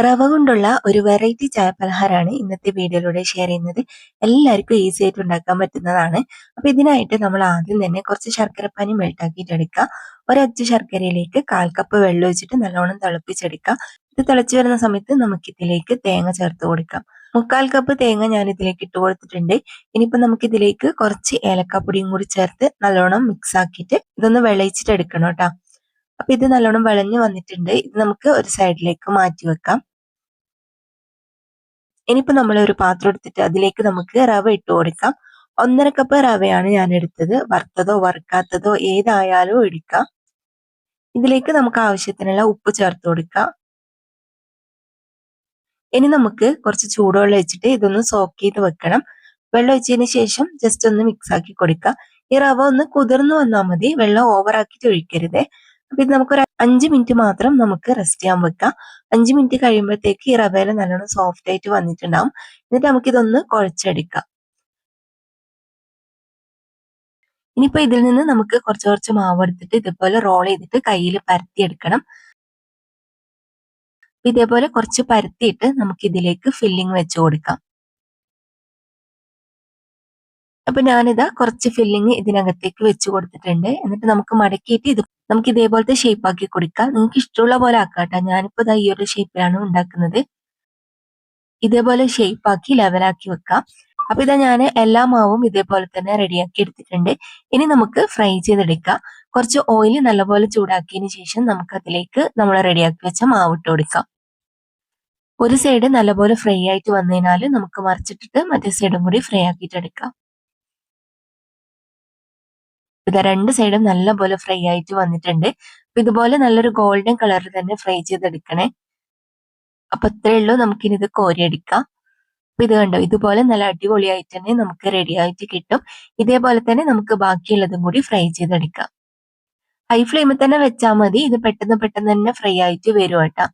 റവ കൊണ്ടുള്ള ഒരു വെറൈറ്റി ചായ പലഹാരമാണ് ഇന്നത്തെ വീഡിയോയിലൂടെ ഷെയർ ചെയ്യുന്നത്. എല്ലാവർക്കും ഈസി ആയിട്ട് ഉണ്ടാക്കാൻ പറ്റുന്നതാണ്. അപ്പൊ ഇതിനായിട്ട് നമ്മൾ ആദ്യം തന്നെ കുറച്ച് ശർക്കരപ്പാനി മെൽട്ടാക്കിയിട്ട് എടുക്കുക. ഒരച്ച് ശർക്കരയിലേക്ക് 1/4 കപ്പ് വെള്ളം ഒഴിച്ചിട്ട് നല്ലോണം തിളപ്പിച്ചെടുക്കുക. ഇത് തിളച്ചു വരുന്ന സമയത്ത് നമുക്ക് ഇതിലേക്ക് തേങ്ങ ചേർത്ത് കൊടുക്കാം. 3/4 കപ്പ് തേങ്ങ ഞാൻ ഇതിലേക്ക് ഇട്ട് കൊടുത്തിട്ടുണ്ട്. ഇനിയിപ്പോ നമുക്ക് ഇതിലേക്ക് കുറച്ച് ഏലക്കാപ്പൊടിയും കൂടി ചേർത്ത് നല്ലോണം മിക്സ് ആക്കിയിട്ട് ഇതൊന്ന് വിളയിച്ചിട്ട് എടുക്കണം കേട്ടോ. അപ്പൊ ഇത് നല്ലോണം വിളഞ്ഞു വന്നിട്ടുണ്ട്. ഇത് നമുക്ക് ഒരു സൈഡിലേക്ക് മാറ്റി വെക്കാം. ഇനിയിപ്പോ നമ്മൾ ഒരു പാത്രം എടുത്തിട്ട് അതിലേക്ക് നമുക്ക് റവ ഇട്ട് കൊടുക്കാം. 1/2 കപ്പ് റവയാണ് ഞാൻ എടുത്തത്. വറുത്തതോ വറുക്കാത്തതോ ഏതായാലും എടുക്കാം. ഇതിലേക്ക് നമുക്ക് ആവശ്യത്തിനുള്ള ഉപ്പ് ചേർത്ത് കൊടുക്കാം. ഇനി നമുക്ക് കുറച്ച് ചൂടുവെള്ളം ഒഴിച്ചിട്ട് ഇതൊന്ന് സോക്ക് ചെയ്ത് വെക്കണം. വെള്ളം ഒഴിച്ചതിന് ശേഷം ജസ്റ്റ് ഒന്ന് മിക്സ് ആക്കി കൊടുക്കുക. ഈ റവ ഒന്ന് കുതിർന്നു വന്നാൽ മതി, വെള്ളം ഓവർ ആക്കിയിട്ട് ഒഴിക്കരുത്. അപ്പൊ ഇത് നമുക്കൊരു 5 മിനിറ്റ് മാത്രം നമുക്ക് റെസ്റ്റ് ചെയ്യാൻ വെക്കാം. 5 മിനിറ്റ് കഴിയുമ്പോഴത്തേക്ക് ഈ റവയില നല്ലോണം സോഫ്റ്റ് ആയിട്ട് വന്നിട്ടുണ്ടാവും. എന്നിട്ട് നമുക്കിതൊന്ന് കുഴച്ചെടുക്കാം. ഇനിയിപ്പോ ഇതിൽ നിന്ന് നമുക്ക് കുറച്ച് കുറച്ച് മാവ് എടുത്തിട്ട് ഇതുപോലെ റോൾ ചെയ്തിട്ട് കയ്യിൽ പരത്തിയെടുക്കണം. ഇതേപോലെ കുറച്ച് പരത്തിയിട്ട് നമുക്ക് ഇതിലേക്ക് ഫില്ലിംഗ് വെച്ച് കൊടുക്കാം. അപ്പൊ ഞാനിതാ കുറച്ച് ഫില്ലിംഗ് ഇതിനകത്തേക്ക് വെച്ച് കൊടുത്തിട്ടുണ്ട്. എന്നിട്ട് നമുക്ക് മടക്കിയിട്ട് ഇത് നമുക്ക് ഇതേപോലത്തെ ഷേപ്പ് ആക്കി കൊടുക്കാം. നിങ്ങൾക്ക് ഇഷ്ടമുള്ള പോലെ ആക്കാട്ടോ. ഞാനിപ്പോ ഇതാ ഈ ഒരു ഷേപ്പിലാണ് ഉണ്ടാക്കുന്നത്. ഇതേപോലെ ഷേപ്പ് ആക്കി ലെവലാക്കി വെക്കാം. അപ്പൊ ഇതാ ഞാൻ എല്ലാ മാവും ഇതേപോലെ തന്നെ റെഡിയാക്കി എടുത്തിട്ടുണ്ട്. ഇനി നമുക്ക് ഫ്രൈ ചെയ്തെടുക്കാം. കുറച്ച് ഓയിൽ നല്ലപോലെ ചൂടാക്കിയതിന് ശേഷം നമുക്ക് അതിലേക്ക് നമ്മൾ റെഡിയാക്കി വെച്ച മാവ് ഇട്ട് കൊടുക്കാം. ഒരു സൈഡ് നല്ലപോലെ ഫ്രൈ ആയിട്ട് വന്നതിനാൽ നമുക്ക് മറിച്ചിട്ടിട്ട് മറ്റേ സൈഡും കൂടി ഫ്രൈ ആക്കിയിട്ട് എടുക്കാം. ഇത് രണ്ട് സൈഡും നല്ലപോലെ ഫ്രൈ ആയിട്ട് വന്നിട്ടുണ്ട്. അപ്പൊ ഇതുപോലെ നല്ലൊരു ഗോൾഡൻ കളറിൽ തന്നെ ഫ്രൈ ചെയ്തെടുക്കണേ. അപ്പൊ ഇത്രയേ ഉള്ളൂ, നമുക്കിനി ഇത് കോരിയെടുക്കാം. അപ്പൊ ഇത് കണ്ടോ, ഇതുപോലെ നല്ല അടിപൊളിയായിട്ട് തന്നെ നമുക്ക് റെഡി ആയിട്ട് കിട്ടും. ഇതേപോലെ തന്നെ നമുക്ക് ബാക്കിയുള്ളതും കൂടി ഫ്രൈ ചെയ്തെടുക്കാം. ഹൈ ഫ്ലെയിമിൽ തന്നെ വെച്ചാൽ മതി, ഇത് പെട്ടെന്ന് പെട്ടെന്ന് തന്നെ ഫ്രൈ ആയിട്ട് വരും കേട്ടോ.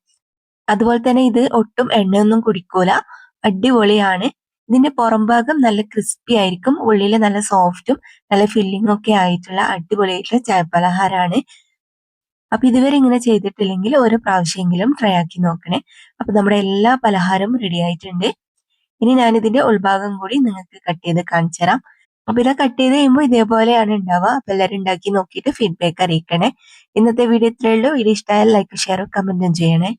അതുപോലെ തന്നെ ഇത് ഒട്ടും എണ്ണയൊന്നും കുടിക്കൂല, അടിപൊളിയാണ്. ഇതിന്റെ പുറം ഭാഗം നല്ല ക്രിസ്പി ആയിരിക്കും, ഉള്ളില് നല്ല സോഫ്റ്റും നല്ല ഫില്ലിംഗ് ഒക്കെ ആയിട്ടുള്ള അടിപൊളിയായിട്ടുള്ള ചായപ്പലഹാരമാണ്. അപ്പൊ ഇതുവരെ ഇങ്ങനെ ചെയ്തിട്ടില്ലെങ്കിൽ ഒരു പ്രാവശ്യമെങ്കിലും ട്രൈ ആക്കി നോക്കണേ. അപ്പൊ നമ്മുടെ എല്ലാ പലഹാരവും റെഡി ആയിട്ടുണ്ട്. ഇനി ഞാൻ ഇതിന്റെ ഉൾഭാഗം കൂടി നിങ്ങൾക്ക് കട്ട് ചെയ്ത് കാണിച്ചു തരാം. അപ്പൊ ഇത് കട്ട് ചെയ്ത് കഴിയുമ്പോൾ ഇതേപോലെയാണ് ഉണ്ടാവുക. അപ്പൊ എല്ലാവരും ഉണ്ടാക്കി നോക്കിയിട്ട് ഫീഡ്ബാക്ക് അറിയിക്കണേ. ഇന്നത്തെ വീഡിയോ ഇത്രയേ ഉള്ളൂ. വീഡിയോ ഇഷ്ടമായാൽ ലൈക്ക് ഷെയറും കമന്റും ചെയ്യണേ.